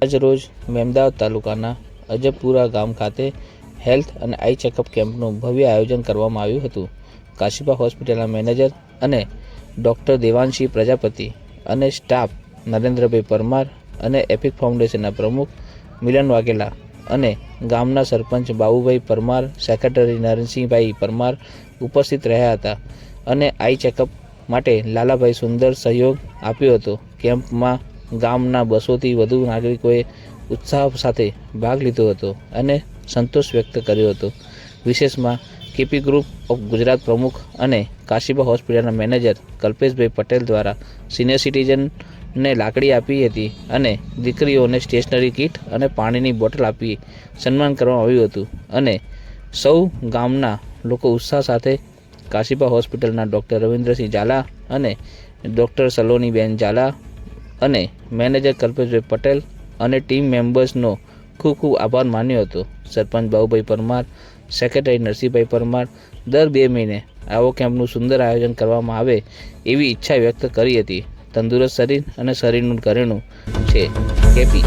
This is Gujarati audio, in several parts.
આજરોજ મેમદાવાદ તાલુકાના અજબપુરા ગામ ખાતે હેલ્થ અને આઈ ચેકઅપ કેમ્પનું ભવ્ય આયોજન કરવામાં આવ્યું હતું. કાશીબા હોસ્પિટલના મેનેજર અને ડૉક્ટર દેવાંશી પ્રજાપતિ અને સ્ટાફ નરેન્દ્રભાઈ પરમાર અને એપિક ફાઉન્ડેશનના પ્રમુખ મિલન વાઘેલા અને ગામના સરપંચ બાબુભાઈ પરમાર, સેક્રેટરી નરસિંહભાઈ પરમાર ઉપસ્થિત રહ્યા હતા અને આઈ ચેકઅપ માટે લાલાભાઈ સુંદર સહયોગ આપ્યો હતો. કેમ્પમાં ગામના 200થી વધુ નાગરિકોએ ઉત્સાહ સાથે ભાગ લીધો હતો અને સંતોષ વ્યક્ત કર્યો હતો. વિશેષમાં કેપી ગ્રુપ ઓફ ગુજરાત પ્રમુખ અને કાશીબા હોસ્પિટલના મેનેજર કલ્પેશભાઈ પટેલ દ્વારા સિનિયર સિટીઝનને લાકડી આપી હતી અને દીકરીઓને સ્ટેશનરી કીટ અને પાણીની બોટલ આપી સન્માન કરવામાં આવ્યું હતું અને સૌ ગામના લોકો ઉત્સાહ સાથે કાશીબા હોસ્પિટલના ડૉક્ટર રવિન્દ્રસિંહ ઝાલા અને ડૉક્ટર સલોનીબેન ઝાલા અને મેનેજર કલ્પેશભાઈ પટેલ અને ટીમ મેમ્બર્સનો ખૂબ ખૂબ આભાર માન્યો હતો. સરપંચ બાબુભાઈ પરમાર, સેક્રેટરી નરસિંહભાઈ પરમાર દર 2 મહિને આવો કેમ્પનું સુંદર આયોજન કરવામાં આવે એવી ઈચ્છા વ્યક્ત કરી હતી. તંદુરસ્ત શરીર અને શરીરનું ઘરેણું છે. કેપી.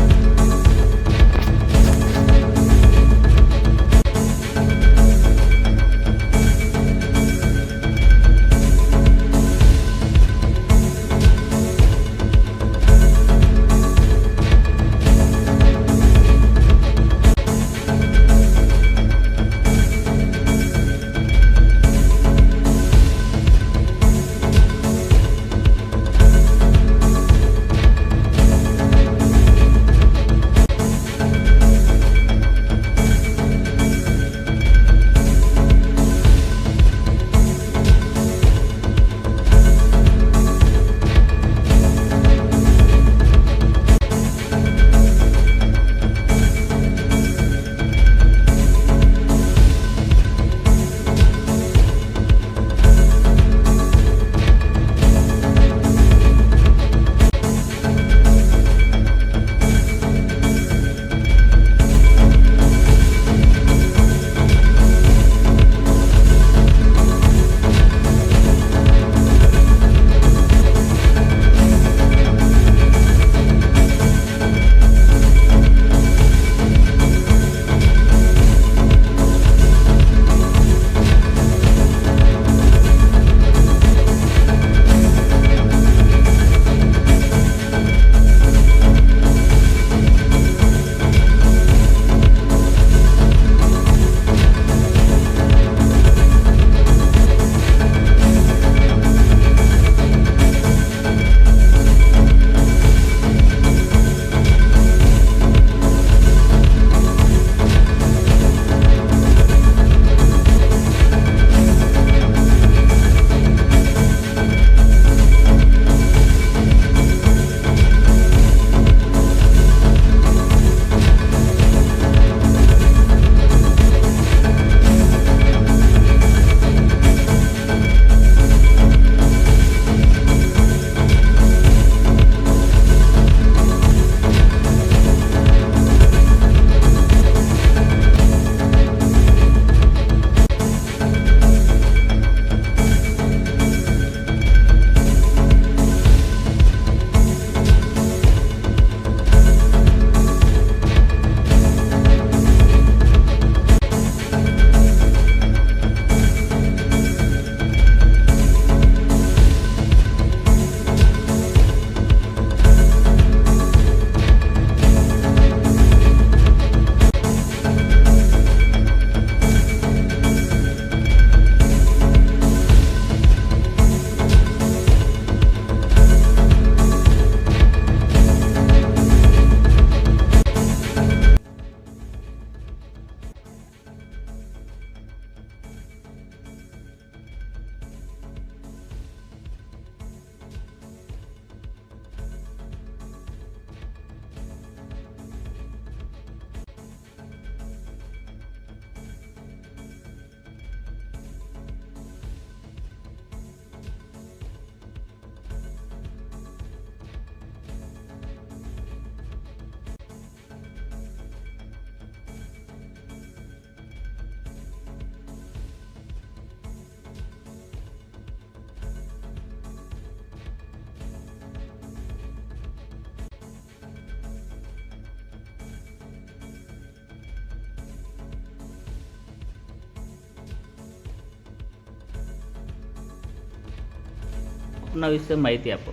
આપના વિશે માહિતી આપો.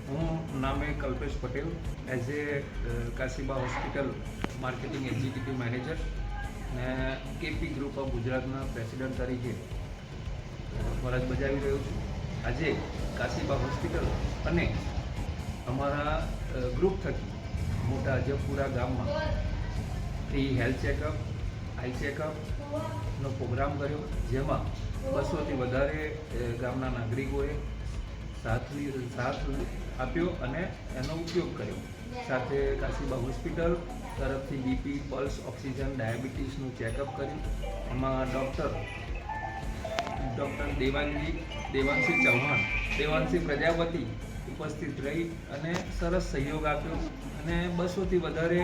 હું નામે Kalpesh Patel, as a Kashiba hospital marketing executive manager ને કેપી ગ્રુપ ઓફ ગુજરાતના પ્રેસિડેન્ટ તરીકે ફરજ બજાવી રહ્યો છું. આજે કાશીબા હોસ્પિટલ અને અમારા ગ્રુપ થકી મોટા અજબપુરા ગામમાં ફ્રી હેલ્થ ચેકઅપ, આઈ ચેકઅપનો પ્રોગ્રામ કર્યો, જેમાં 200થી વધારે ગામના નાગરિકોએ સાથ આપ્યો અને એનો ઉપયોગ કર્યો. સાથે કાશીબા હોસ્પિટલ તરફથી બીપી, પલ્સ, ઓક્સિજન, ડાયાબિટીસનું ચેકઅપ કર્યું. એમાં ડૉક્ટર દેવાંશી ચૌહાણ, દેવાંશી પ્રજાપતિ ઉપસ્થિત રહી અને સરસ સહયોગ આપ્યો અને 200થી વધારે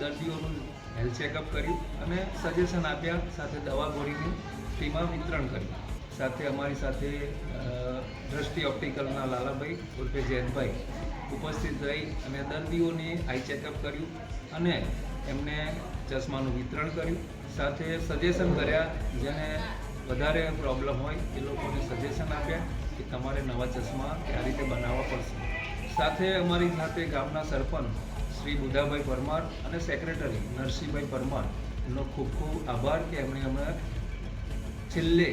દર્દીઓનું હેલ્થ ચેકઅપ કર્યું અને સજેશન આપ્યા. સાથે દવા ગોળીનું ફ્રીમાં વિતરણ કર્યું. સાથે અમારી સાથે દ્રષ્ટિ ઓપ્ટિકલના લાલાભાઈ ઉર્ફે જયંતભાઈ ઉપસ્થિત રહી અને દર્દીઓને આઈ ચેકઅપ કર્યું અને એમને ચશ્માનું વિતરણ કર્યું. સાથે સજેશન કર્યા, જેને વધારે પ્રોબ્લેમ હોય એ લોકોને સજેશન આપ્યા કે તમારે નવા ચશ્મા આ રીતે બનાવવા પડશે. સાથે અમારી સાથે ગામના સરપંચ શ્રી બુધાભાઈ પરમાર અને સેક્રેટરી નરસિંહભાઈ પરમાર એનો ખૂબ ખૂબ આભાર કે એમણે અમે છેલ્લે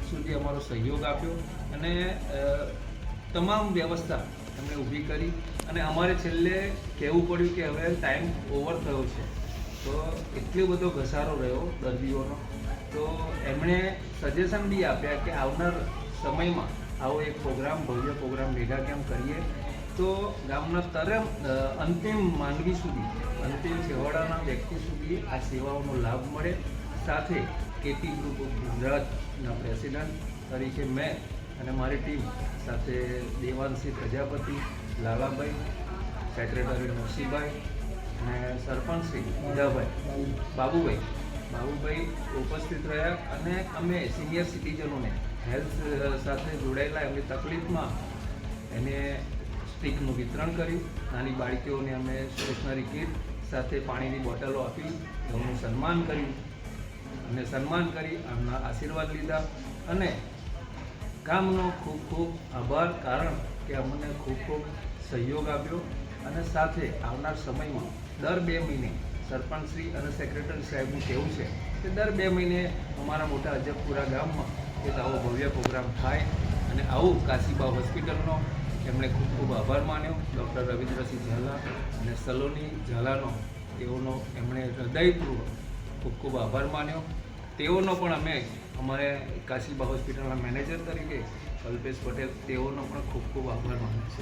સુધી અમારો સહયોગ આપ્યો અને તમામ વ્યવસ્થા એમણે ઊભી કરી. અને અમારે છેલ્લે કહેવું પડ્યું કે હવે ટાઈમ ઓવર થયો છે, તો એટલો બધો ઘસારો રહ્યો દર્દીઓનો, તો એમણે સજેશન બી આપ્યા કે આવનાર સમયમાં આવો એક પ્રોગ્રામ, ભવ્ય પ્રોગ્રામ મેગા કેમ્પ કરીએ તો ગામના અંતિમ માનવી સુધી, અંતિમ છેવાડાના વ્યક્તિ સુધી આ સેવાઓનો લાભ મળે. સાથે કેપી ગ્રુપ ઓફ ગુજરાતના પ્રેસિડન્ટ તરીકે મેં અને મારી ટીમ સાથે દેવાંશી પ્રજાપતિ, લાલાભાઈ, સેક્રેટરી નરસિંહભાઈ અને સરપંચ શ્રી બુધાભાઈ, બાબુભાઈ ઉપસ્થિત રહ્યા અને અમે સિનિયર સિટીઝનોને હેલ્થ સાથે જોડાયેલા એમની તકલીફમાં એને સ્ટીકનું વિતરણ કર્યું. નાની બાળકીઓને અમે સ્ટેશનરી કીટ સાથે પાણીની બોટલો આપી એમનું સન્માન કર્યું અને સન્માન કરી એમના આશીર્વાદ લીધા. અને ગામનો ખૂબ ખૂબ આભાર, કારણ કે અમને ખૂબ ખૂબ સહયોગ આપ્યો. અને સાથે આવનાર સમયમાં દર 2 મહિને સરપંચશ્રી અને સેક્રેટરી સાહેબનું કહેવું છે કે દર 2 મહિને અમારા મોટા અજબપુરા ગામમાં એક આવો ભવ્ય પ્રોગ્રામ થાય. અને આવું કાશીબા હોસ્પિટલનો એમણે ખૂબ ખૂબ આભાર માન્યો. ડૉક્ટર રવિન્દ્રસિંહ ઝાલા અને સલોની ઝાલાનો તેઓનો એમણે હૃદયપૂર્વક ખૂબ ખૂબ આભાર માન્યો. તેઓનો પણ અમે અમારે કાશીબા હોસ્પિટલના મેનેજર તરીકે કલ્પેશ પટેલ, તેઓનો પણ ખૂબ ખૂબ આભાર માનું છે.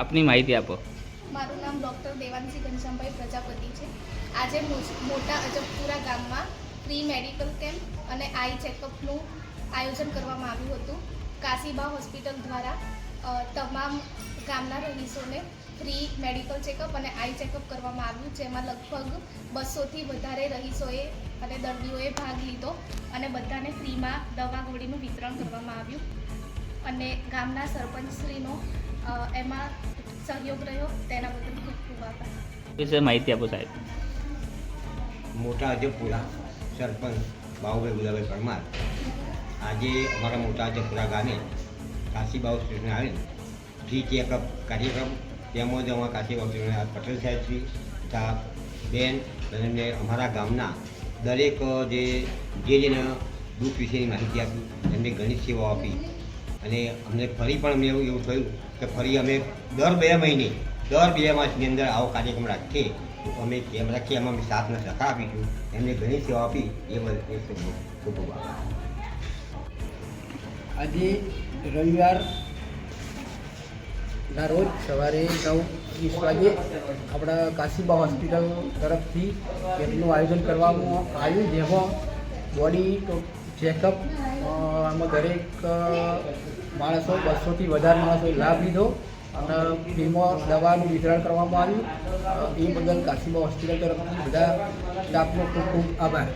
આપની માહિતી આપો. મારું નામ ડૉક્ટર દેવાંશી ઘનશ્યામભાઈ પ્રજાપતિ છે. આજે મોટા અજબપુરા ગામમાં ફ્રી મેડિકલ કેમ્પ અને આઈ ચેકઅપનું આયોજન કરવામાં આવ્યું હતું. કાશીબા હોસ્પિટલ દ્વારા તમામ ગામના રહીશોને ફ્રી મેડિકલ ચેકઅપ અને આઈ ચેકઅપ કરવામાં આવ્યું, જેમાં લગભગ 200થી વધારે રહીશોએ અને દર્દીઓએ ભાગ લીધો અને બધાને ફ્રીમાં દવા ગોળીનું વિતરણ કરવામાં આવ્યું. અને ગામના સરપંચશ્રીનો એમાં સહયોગ રહ્યો, તેના બદલ ખૂબ ખૂબ આભાર. વિશે માહિતી આપો સાહેબ. મોટા અજબપુરા સરપંચ બાબુભાઈ બુધાભાઈ પરમાર આજે અમારા મોટા અજબપુરા ગામે કાશીબા હોસ્પિટલને આવેલ ફ્રી ચેકઅપ કાર્યક્રમ, તેમજ અમારા કાશીબા હોસ્પિટલના પટેલ સાહેબશ્રી તથા બેન અને અમારા ગામના દરેક જેને દુઃખ વિશેની માહિતી આપી, એમને ઘણી સેવાઓ આપી. અને અમને ફરી પણ અમને એવું થયું કે ફરી અમે દર 2 મહિને, દર 2 માસની અંદર આવો કાર્યક્રમ રાખીએ તો અમે કેમ રાખીએ, એમાં અમે સાથને સહકાર આપીશું. એમને ઘણી સેવા આપી, એ બદલ ખૂબ ખૂબ આભાર. આજે રવિવારના રોજ સવારે 9:30 વાગે આપણા કાશીબા હોસ્પિટલ તરફથી કેમ્પનું આયોજન કરવામાં આવ્યું, જેમાં બોડી ચેકઅપ આમાં દરેક માણસો 200થી વધારે માણસોએ લાભ લીધો અને ફ્રીમાં દવાનું વિતરણ કરવામાં આવ્યું. એ બદલ કાશીબા હોસ્પિટલ તરફથી બધા સ્ટાફનો ખૂબ ખૂબ આભાર.